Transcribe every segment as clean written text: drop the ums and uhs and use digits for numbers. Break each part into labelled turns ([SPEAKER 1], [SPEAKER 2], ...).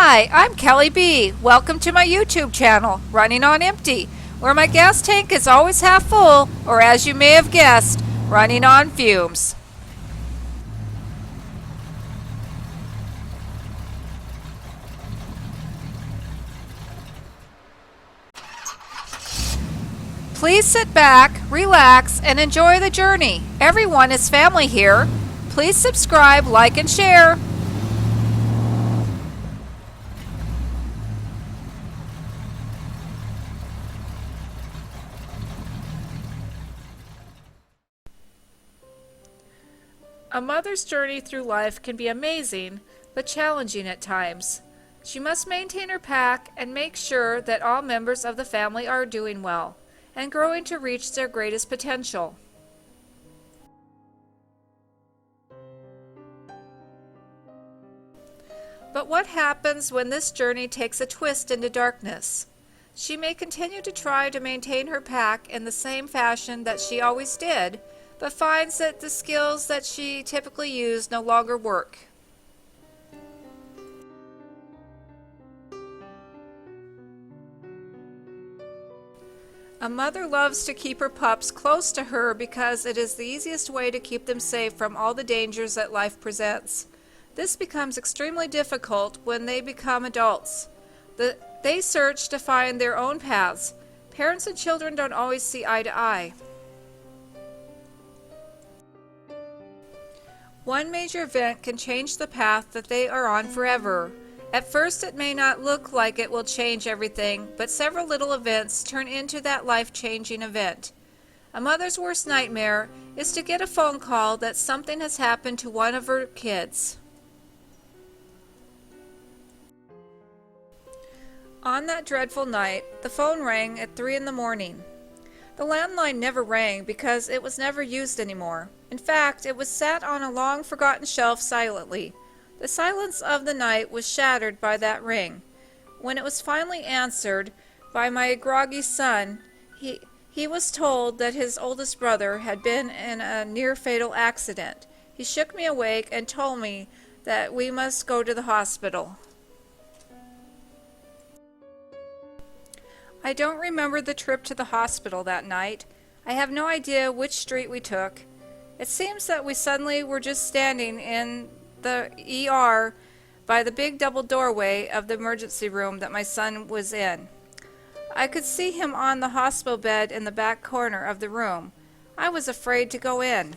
[SPEAKER 1] Hi, I'm Kelly B. Welcome to my YouTube channel, Running on Empty, where my gas tank is always half full, or as you may have guessed, running on fumes. Please sit back, relax, and enjoy the journey. Everyone is family here. Please subscribe, like, and share. A mother's journey through life can be amazing, but challenging at times. She must maintain her pack and make sure that all members of the family are doing well and growing to reach their greatest potential. But what happens when this journey takes a twist into darkness? She may continue to try to maintain her pack in the same fashion that she always did, but finds that the skills that she typically used no longer work. A mother loves to keep her pups close to her because it is the easiest way to keep them safe from all the dangers that life presents. This becomes extremely difficult when they become adults. They search to find their own paths. Parents and children don't always see eye to eye. One major event can change the path that they are on forever. At first, it may not look like it will change everything, but several little events turn into that life-changing event. A mother's worst nightmare is to get a phone call that something has happened to one of her kids. On that dreadful night, the phone rang at 3 in the morning. The landline never rang because it was never used anymore. In fact, it was sat on a long-forgotten shelf silently. The silence of the night was shattered by that ring. When it was finally answered by my groggy son, he was told that his oldest brother had been in a near-fatal accident. He shook me awake and told me that we must go to the hospital. I don't remember the trip to the hospital that night. I have no idea which street we took. It seems that we suddenly were just standing in the ER by the big double doorway of the emergency room that my son was in. I could see him on the hospital bed in the back corner of the room. I was afraid to go in.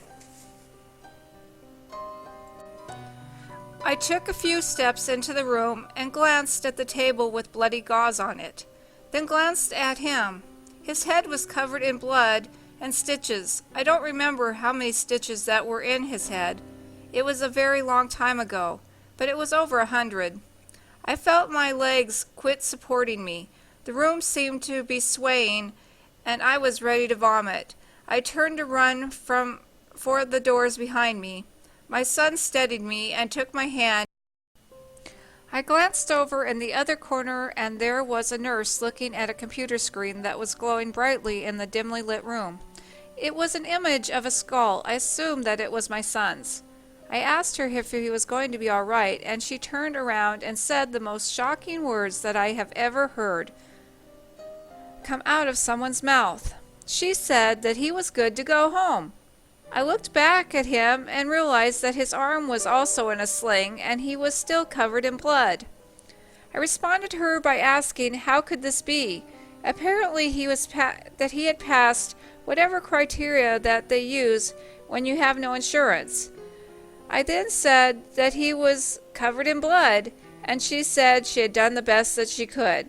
[SPEAKER 1] I took a few steps into the room and glanced at the table with bloody gauze on it, then glanced at him. His head was covered in blood and stitches. I don't remember how many stitches that were in his head. It was a very long time ago, but it was over 100. I felt my legs quit supporting me. The room seemed to be swaying, and I was ready to vomit. I turned to run for the doors behind me. My son steadied me and took my hand. I glanced over in the other corner, and there was a nurse looking at a computer screen that was glowing brightly in the dimly lit room. It was an image of a skull. I assumed that it was my son's. I asked her if he was going to be all right, and she turned around and said the most shocking words that I have ever heard come out of someone's mouth. She said that he was good to go home. I looked back at him and realized that his arm was also in a sling and he was still covered in blood. I responded to her by asking how could this be. Apparently he had passed whatever criteria that they use when you have no insurance. I then said that he was covered in blood, and she said she had done the best that she could,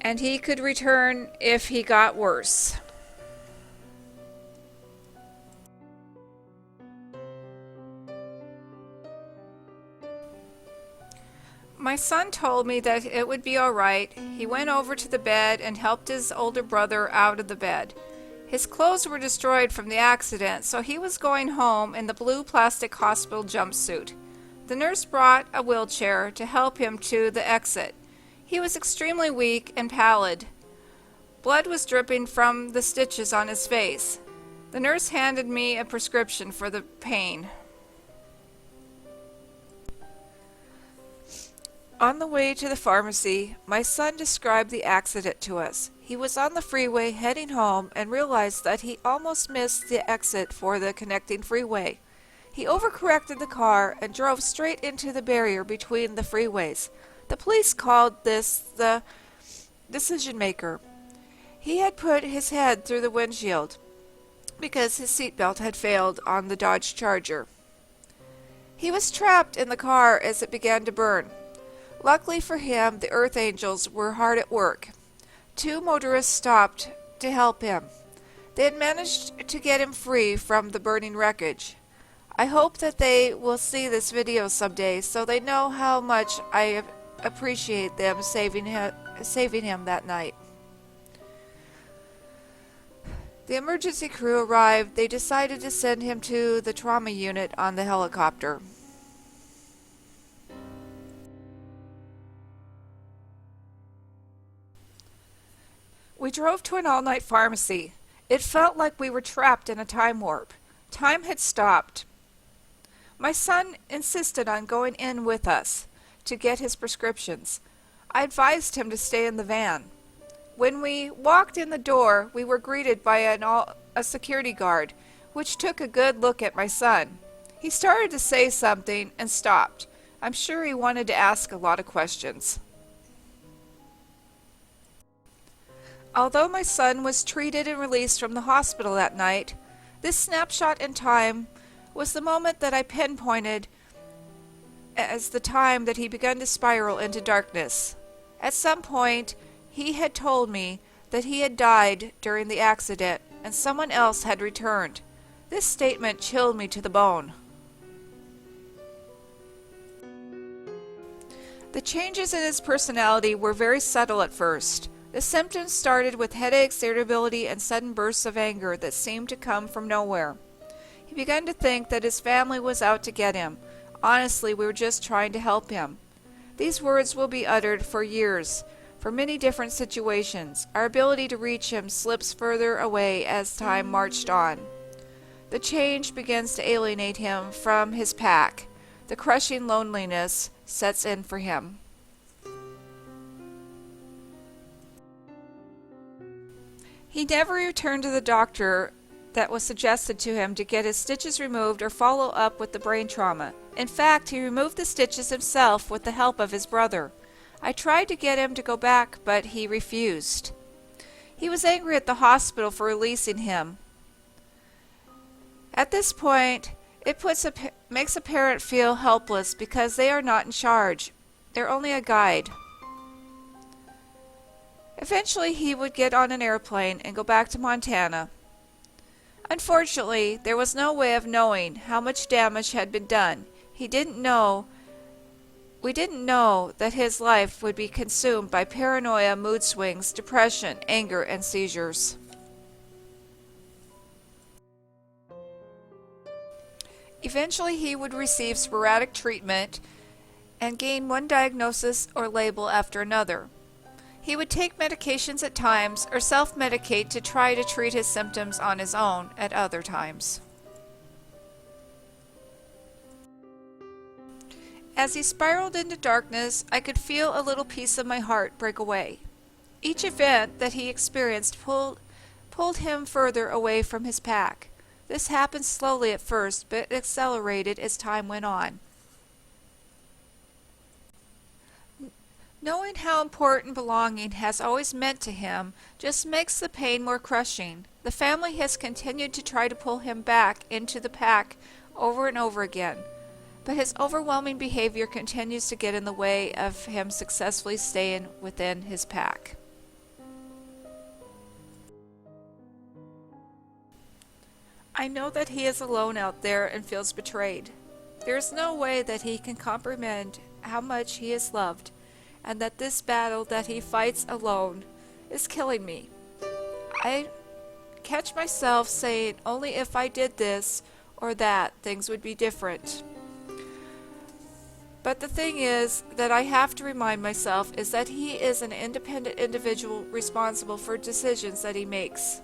[SPEAKER 1] and he could return if he got worse. My son told me that it would be all right. He went over to the bed and helped his older brother out of the bed. His clothes were destroyed from the accident, so he was going home in the blue plastic hospital jumpsuit. The nurse brought a wheelchair to help him to the exit. He was extremely weak and pallid. Blood was dripping from the stitches on his face. The nurse handed me a prescription for the pain.
[SPEAKER 2] On the way to the pharmacy, my son described the accident to us. He was on the freeway heading home and realized that he almost missed the exit for the connecting freeway. He overcorrected the car and drove straight into the barrier between the freeways. The police called this the decision maker. He had put his head through the windshield because his seatbelt had failed on the Dodge Charger. He was trapped in the car as it began to burn. Luckily for him, the Earth Angels were hard at work. 2 motorists stopped to help him. They had managed to get him free from the burning wreckage. I hope that they will see this video someday so they know how much I appreciate them saving him that night. The emergency crew arrived. They decided to send him to the trauma unit on the helicopter. We drove to an all-night pharmacy. It felt like we were trapped in a time warp. Time had stopped. My son insisted on going in with us to get his prescriptions. I advised him to stay in the van. When we walked in the door, we were greeted by a security guard, which took a good look at my son. He started to say something and stopped. I'm sure he wanted to ask a lot of questions. Although my son was treated and released from the hospital that night, this snapshot in time was the moment that I pinpointed as the time that he began to spiral into darkness. At some point, he had told me that he had died during the accident and someone else had returned. This statement chilled me to the bone. The changes in his personality were very subtle at first. The symptoms started with headaches, irritability, and sudden bursts of anger that seemed to come from nowhere. He began to think that his family was out to get him. Honestly, we were just trying to help him. These words will be uttered for years, for many different situations. Our ability to reach him slips further away as time marched on. The change begins to alienate him from his pack. The crushing loneliness sets in for him. He never returned to the doctor that was suggested to him to get his stitches removed or follow up with the brain trauma. In fact, he removed the stitches himself with the help of his brother. I tried to get him to go back, but he refused. He was angry at the hospital for releasing him. At this point, it makes a parent feel helpless because they are not in charge. They're only a guide. Eventually, he would get on an airplane and go back to Montana. Unfortunately, there was no way of knowing how much damage had been done. We didn't know that his life would be consumed by paranoia, mood swings, depression, anger, and seizures. Eventually, he would receive sporadic treatment and gain one diagnosis or label after another. He would take medications at times or self-medicate to try to treat his symptoms on his own at other times. As he spiraled into darkness, I could feel a little piece of my heart break away. Each event that he experienced pulled him further away from his pack. This happened slowly at first, but accelerated as time went on. Knowing how important belonging has always meant to him just makes the pain more crushing. The family has continued to try to pull him back into the pack over and over again, but his overwhelming behavior continues to get in the way of him successfully staying within his pack. I know that he is alone out there and feels betrayed. There is no way that he can comprehend how much he is loved, and that this battle that he fights alone is killing me. I catch myself saying, only if I did this or that, things would be different. But the thing is that I have to remind myself is that he is an independent individual responsible for decisions that he makes.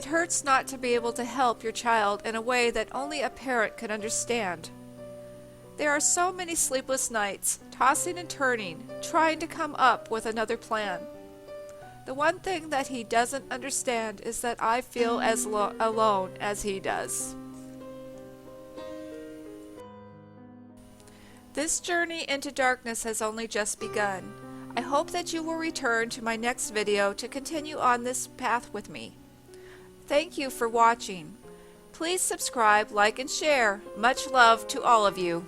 [SPEAKER 2] It hurts not to be able to help your child in a way that only a parent can understand. There are so many sleepless nights, tossing and turning, trying to come up with another plan. The one thing that he doesn't understand is that I feel as alone as he does. This journey into darkness has only just begun. I hope that you will return to my next video to continue on this path with me. Thank you for watching. Please subscribe, like, and share. Much love to all of you.